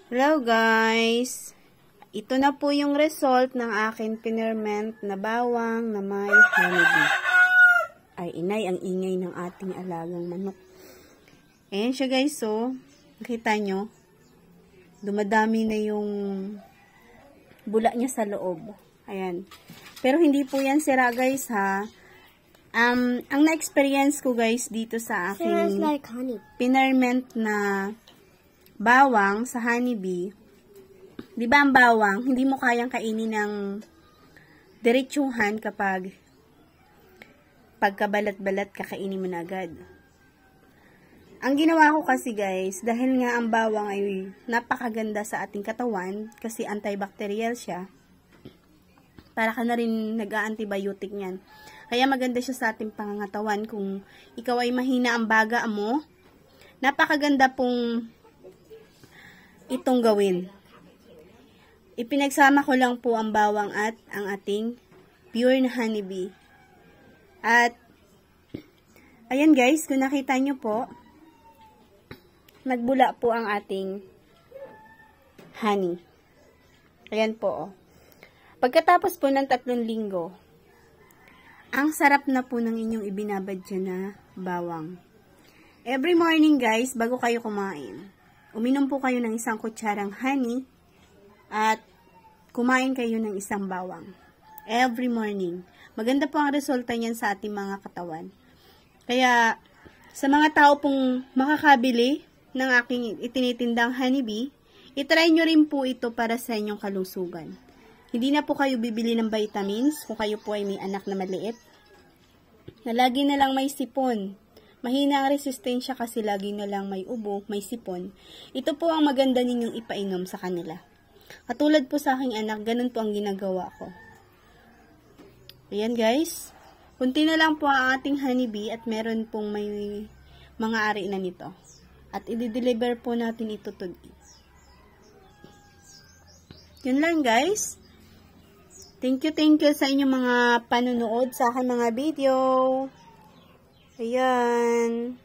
Hello guys! Ito na po yung result ng akin pinerment na bawang na may honeybee. Ay inay, ang ingay ng ating alagang manok. Ayan siya guys, so nakita nyo, dumadami na yung bula niya sa loob. Ayan. Pero hindi po yan sira guys ha. Ang na-experience ko guys dito sa aking pinerment na bawang sa honeybee, di ba ang bawang, hindi mo kayang kainin ng diretsuhan kapag pagkabalat-balat kakainin mo na agad. Ang ginawa ko kasi guys, dahil nga ang bawang ay napakaganda sa ating katawan, kasi antibacterial siya, para ka na rin nag-a-antibiotic niyan. Kaya maganda siya sa ating pangangatawan kung ikaw ay mahina ang baga mo. Napakaganda pong itong gawin. Ipinagsama ko lang po ang bawang at ang ating pure na honeybee. At, ayan guys, kung nakita nyo po, nagbula po ang ating honey. Ayan po. Pagkatapos po ng 3 linggo, ang sarap na po ng inyong ibinabad dyan na bawang. Every morning guys, bago kayo kumain, uminom po kayo ng 1 kutsarang honey at kumain kayo ng 1 bawang. Every morning. Maganda po ang resulta niyan sa ating mga katawan. Kaya, sa mga tao pong makakabili ng aking itinitindang honeybee, itry nyo rin po ito para sa inyong kalusugan. Hindi na po kayo bibili ng vitamins kung kayo po ay may anak na maliit, na lagi na lang may sipon. Mahina ang resistensya kasi lagi na lang may ubo, may sipon. Ito po ang maganda ninyong ipainom sa kanila. Katulad po sa aking anak, ganun po ang ginagawa ko. Ayan guys. Kunti na lang po ang ating honeybee at meron pong may mga ari na nito. At i-deliver po natin ito today. Yun lang guys. Thank you sa inyong mga panunood sa aking mga video. Ayan.